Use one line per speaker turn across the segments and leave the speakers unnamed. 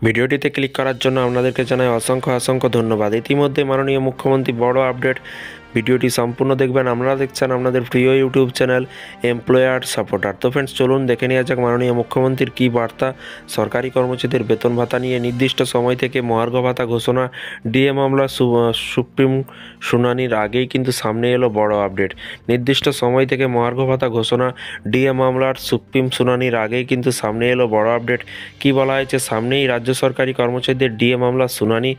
ভিডিওটিতে ক্লিক করার জন্য আপনাদেরকে জানাই অসংখ্য অসংখ্য ধন্যবাদ। ইতিমধ্যে মাননীয় মুখ্যমন্ত্রী বড় আপডেট, ভিডিওটি সম্পূর্ণ দেখবেন। আপনারা দেখছেন আপনাদের প্রিয় ইউটিউব চ্যানেল এমপ্লয়ার সাপোর্টার। তো ফ্রেন্ডস, চলুন দেখে নেওয়া যাক মাননীয় মুখ্যমন্ত্রীর কী বার্তা। সরকারি কর্মচারীদের বেতন ভাতা নিয়ে নির্দিষ্ট সময় থেকে মহার্ঘ ভাতা ঘোষণা, ডিএ মামলা সুপ্রিম শুনানির আগেই কিন্তু সামনে এলো বড় আপডেট। নির্দিষ্ট সময় থেকে মহার্ঘ ভাতা ঘোষণা, ডিএ মামলার সুপ্রিম শুনানির আগেই কিন্তু সামনে এলো বড় আপডেট। কি বলা হয়েছে, সামনেই রাজ্য সরকারি কর্মচারীদের ডিএ মামলার শুনানি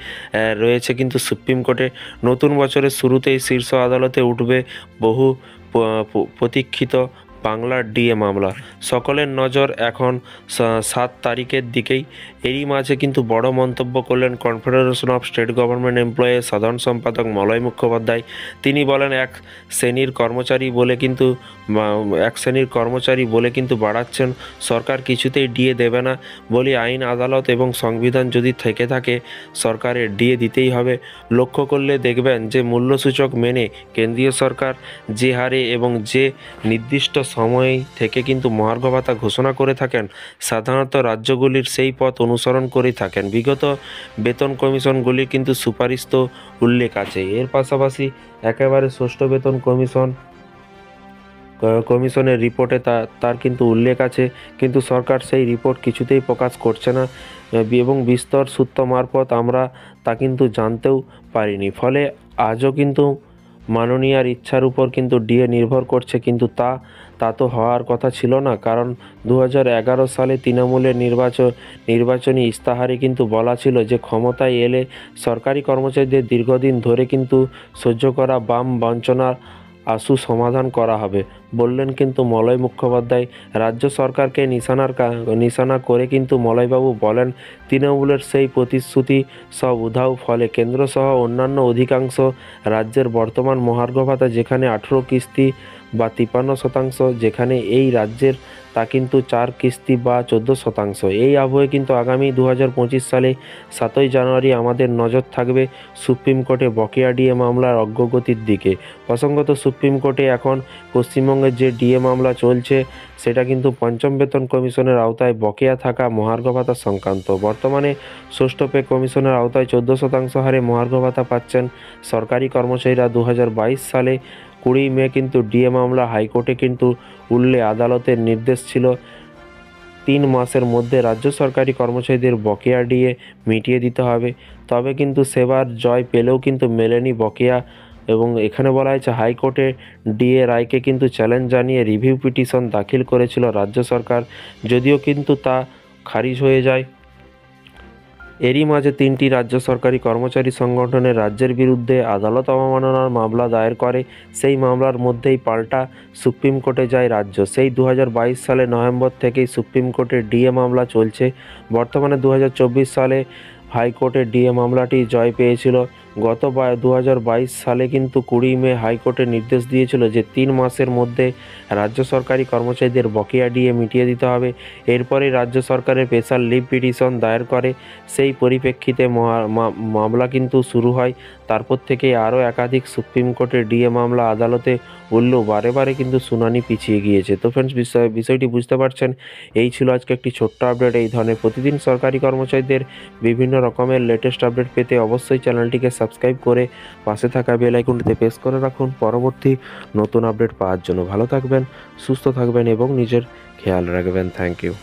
রয়েছে কিন্তু সুপ্রিম কোর্টে। নতুন বছরের শুরুতেই শীর্ষ আদালতে উঠবে বহু প্রতীক্ষিত বাংলার ডিএ মামলা। সকলের নজর এখন 7 তারিখের দিকেই। এরই মাঝে কিন্তু বড় মন্তব্য করলেন confederation of state government employees সাধারণ সম্পাদক মলয় মুখোপাধ্যায়। তিনি বলেন, এক শ্রেণীর কর্মচারী বলে কিন্তু বাড়াচ্ছেন সরকার, কিছুতেই ডিএ দেবে না বলে আইন আদালত এবং সংবিধান যদি থেকে থাকে সরকারের ডিএ দিতেই হবে। লক্ষ্য করলে দেখবেন যে মূল্যসূচক মেনে কেন্দ্রীয় সরকার যে হারে এবং যে নির্দিষ্ট সময় থেকে কিন্তু মহার্ঘ ভাতা ঘোষণা করে থাকেন, সাধারণত রাজ্যগুলির সেই পথ অনুসরণ করে থাকেন। বিগত বেতন কমিশনগুলির কিন্তু সুপারিশ তো উল্লেখ আছে। এর পাশাপাশি একেবারে ষষ্ঠ বেতন কমিশনের রিপোর্টে তার কিন্তু উল্লেখ আছে, কিন্তু সরকার সেই রিপোর্ট কিছুতেই প্রকাশ করছে না এবং বিস্তর সূত্র মারফত আমরা তা কিন্তু জানতেও পারিনি। ফলে আজও কিন্তু মাননীয়ার ইচ্ছার উপর কিন্তু ডিএ নির্ভর করছে, কিন্তু তা তো হওয়ার কথা ছিল না। কারণ 2011 সালে তৃণমূলের নির্বাচনী ইস্তাহারে কিন্তু বলা ছিল যে ক্ষমতায় এলে সরকারি কর্মচারীদের দীর্ঘদিন ধরে কিন্তু সহ্য করা বাম বঞ্চনার আশু সমাধান করা হবে বললেন কিন্তু মলয় মুখোপাধ্যায়। রাজ্য সরকারকে নিশানা করে কিন্তু মলয়বাবু বলেন, তৃণমূলের সেই প্রতিশ্রুতি সব উধাও। ফলে কেন্দ্রসহ অন্যান্য অধিকাংশ রাজ্যের বর্তমান মহার্ঘ ভাতা যেখানে 18 কিস্তি বা 53%, যেখানে এই রাজ্যের তা কিন্তু 4 কিস্তি বা 14%। এই আবহে কিন্তু আগামী 2025 সালে 7ই জানুয়ারি আমাদের নজর থাকবে সুপ্রিম কোর্টে বকেয়া ডিএ মামলার অগ্রগতির দিকে। প্রসঙ্গত, সুপ্রিম কোর্টে এখন পশ্চিমবঙ্গের যে ডিএ মামলা চলছে সেটা কিন্তু পঞ্চম বেতন কমিশনের আওতায় বকেয়া থাকা মহার্ঘ ভাতা সংক্রান্ত। বর্তমানে ষষ্ঠ পে কমিশনের আওতায় 14% হারে মহার্ঘ ভাতা পাচ্ছেন সরকারি কর্মচারীরা। 2022 সালে 20 মে কিন্তু ডিএ মামলা হাইকোর্টে কিন্তু উঠলে আদালতের নির্দেশ ছিল 3 মাসের মধ্যে রাজ্য সরকারি কর্মচারীদের বকেয়া ডিএ মিটিয়ে দিতে হবে। তবে কিন্তু সেবার জয় পেলেও কিন্তু মেলেনি বকেয়া, এবং এখানে বলা হয়েছে হাইকোর্টে ডিএ রায়কে কিন্তু চ্যালেঞ্জ জানিয়ে রিভিউ পিটিশন দাখিল করেছিল রাজ্য সরকার, যদিও কিন্তু তা খারিজ হয়ে যায়। এরই মাঝে 3টি রাজ্য সরকারি কর্মচারী সংগঠনের রাজ্যের বিরুদ্ধে আদালত অবমাননার মামলা দায়ের করে। সেই মামলার মধ্যেই পাল্টা সুপ্রিম কোর্টে যায় রাজ্য। সেই 2022 সালে নভেম্বর থেকেই সুপ্রিম কোর্টে ডিএ মামলা চলছে। বর্তমানে 2024 সালে হাইকোর্টে ডিএ মামলাটি জয় পেয়েছিল। গত 2022 সালে কিন্তু 20 মে হাইকোর্টে নির্দেশ দিয়েছিল যে 3 মাসের মধ্যে রাজ্য সরকারি কর্মচারীদের বকেয়া ডিএ মিটিয়ে দিতে হবে। এরপরেই রাজ্য সরকারের স্পেশাল লিভ পিটিশন দায়ের করে। সেই পরিপ্রেক্ষিতে মামলা কিন্তু শুরু হয়। তারপর থেকে আরও একাধিক সুপ্রিম কোর্টের ডিএ মামলা আদালতে উঠলেও বারে কিন্তু শুনানি পিছিয়ে গিয়েছে। তো ফ্রেন্ডস, বিষয়টি বুঝতে পারছেন। এই ছিল আজকে একটি ছোট্ট আপডেট। এই ধরনের প্রতিদিন সরকারি কর্মচারীদের বিভিন্ন রকমের লেটেস্ট আপডেট পেতে অবশ্যই চ্যানেলটিকে সাবস্ক্রাইব করে পাশে থাকা বেল আইকনটিতে প্রেস করে রাখুন পরবর্তী নতুন আপডেট পাওয়ার জন্য। ভালো থাকবেন, সুস্থ থাকবেন এবং নিজের খেয়াল রাখবেন। Thank you.